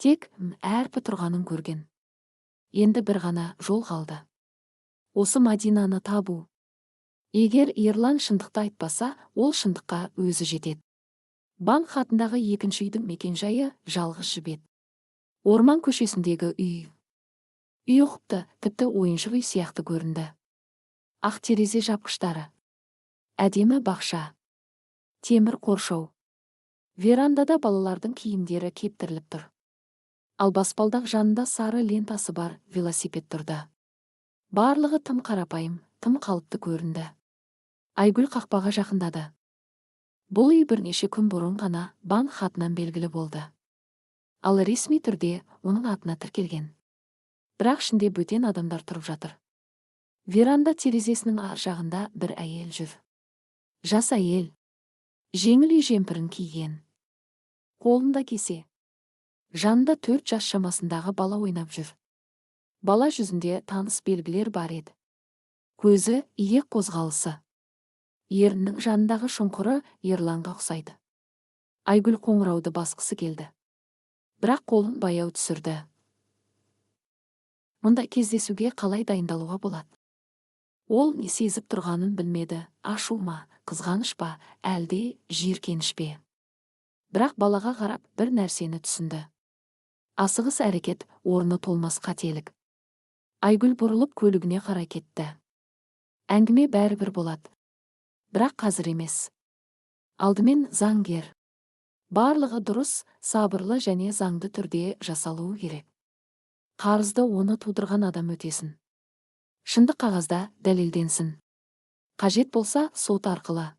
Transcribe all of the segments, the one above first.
Тек әрпі тұрғанын көрген. Енді бір ғана жол қалды. Осы Мадинаны табу. Егер Ерлан шындықты айтпаса, ол шындыққа өзі жетеді. Банк хатындағы екінші үйдің мекенжайы жалғыз жібек. Орман көшесіндегі үй. Үй ұқыпты, тіпті ойыншық үй сияқты көрінді. Ақ терезе жапқыштары. Әдемі бақша. Темір қоршау. Верандада балалардың киімдері кептіріліп тұр. Ал баспалдақ жанында сары лентасы бар велосипед тұрды. Барлығы тым қарапайым, тым қалыпты көрінді. Айгүл қақпаға жақындады. Бұл үй бірнеше күн бұрын ғана банк хатынан белгілі болды. Ал ресми түрде оның атына тіркелген. Бірақ ішінде бөтен адамдар тұрып жатыр. Веранда терезесінің ар жағында бір әйел жүр. Жас әйел. Жеңіл үй жемпірін киген. Қолында кесе. Жанында 4 жас шамасындағы бала ойнап жүр. Бала жүзінде таныс белгілер бар еді. Көзі, иек қозғалысы. Еріннің жанындағы шұңқыры Ерланға ұқсайды. Айгүл қоңырауды басқысы келді. Бірақ қолын баяу түсірді. Мұндай кездесуге қалай дайындалуға болады? Ол не сезіп тұрғанын білмеді. Ашу ма, қызғаныш па, әлде жиіркеніш пе? Бірақ балаға қарап бір нәрсені түсінді. Асығыс әрекет, орны толмас қателік. Айгүл бұрылып көлігіне қарай кетті. Әңгіме бәрібір болады. Бірақ қазір емес. Алдымен заңгер. Барлығы дұрыс, сабырлы және заңды түрде жасалуы керек. Қарызды оны тудырған адам өтесін. Шындық қағазда дәлелденсін. Қажет болса сот арқылы.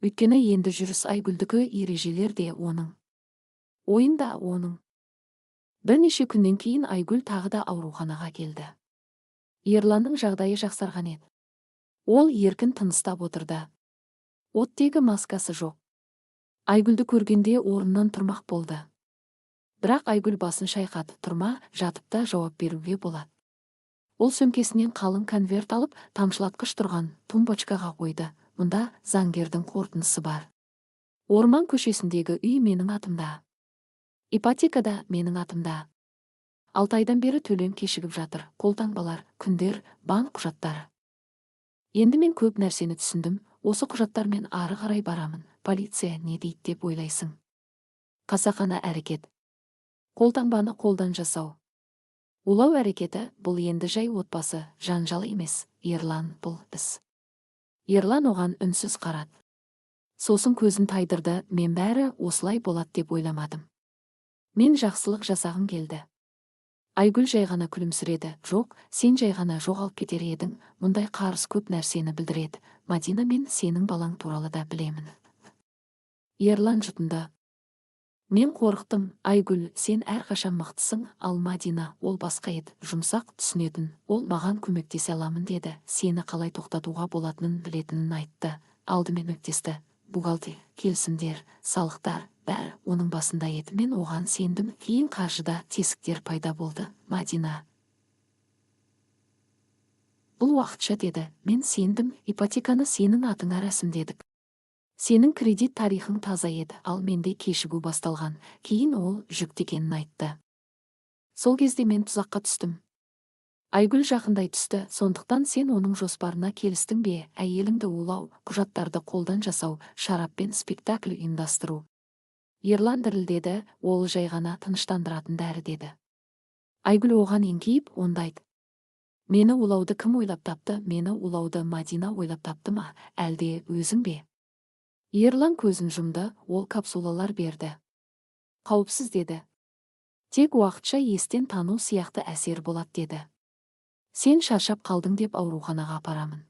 Өйткені енді жүріс Айгүлдікі, ережелер де оның. Ойын да оның. Бірнеше күннен кейін Айгүл тағы да ауруханаға келді. Ерланның жағдайы жақсарған еді. Ол еркін тыныстап отырды. Оттегі маскасы жоқ. Айгүлді көргенде орнынан тұрмақ болды. Бірақ Айгүл басын шайқады. Тұрма, жатып та жауап беруге болады. Ол сөмкесінен қалың конверт алып, тамшылатқыш тұрған тумбочкаға қойды. Мұнда заңгердің қорытындысы бар. Орман көшесіндегі үй менің атымда. Ипотекада менің атымда. 6 айдан бері төлем кешігіп жатыр. Қолтаңбалар, күндер, банк құжаттары. Енді мен көп нәрсені түсіндім. Осы құжаттармен ары қарай барамын. Полиция не дейді деп ойлайсың? Қасақана әрекет. Қолтаңбаны қолдан жасау. Улау әрекеті бұл енді жай отбасы, жанжал емес. Ерлан бұл іс. Ерлан оған үнсіз қарады. Сосын көзін тайдырды. Мен бәрі осылай болады деп ойламадым. Мен жақсылық жасағым келді. Айгүл жай ғана күлімсіреді. Жоқ, сен жай ғана жоғалып кетер едің. Мұндай қарыз көп нәрсені білдіреді. Мадина, мен сенің балаң туралы да білемін. Ерлан жұтынды. Мен қорықтым. Айгүл, сен әрқашан мықтысың, ал Мадина, ол басқа еді. Жұмсақ, түсінетін. Ол маған көмектесе аламын деді. Сені қалай тоқтатуға болатынын білетінін айтты. Алдымен көмектесті. Бухгалтер, келісімдер, салықтар, бәрі оның басында еді. Мен оған сендім. Кейін қаржыда тесіктер пайда болды. Мадина. Бұл уақытша деді. Мен сендім. Ипотеканы сенің атыңа рәсімдедік. Сенің кредит тарихың таза еді, ал менде кешігу басталған. Кейін ол жүкті екенін айтты. Сол кезде мен тұзаққа түстім. Айгүл жақындай түсті. Сондықтан сен оның жоспарына келістің бе? Әйеліңді улау, құжаттарды қолдан жасау, шараппен спектакль ұйымдастыру. Ерлан дірілдеді. Ол жай ғана тыныштандыратын дәрі деді. Айгүл оған еңкейіп ондайды. Мені улауды кім ойлап тапты? Мені улауды Мадина ойлап тапты ма? Әлде өзің бе? Ерлан көзін жұмды. Ол капсулалар берді. Қауіпсіз деді. Тек уақытша естен тану сияқты әсер болады деді. Сен шаршап қалдың деп ауруханаға апарамын.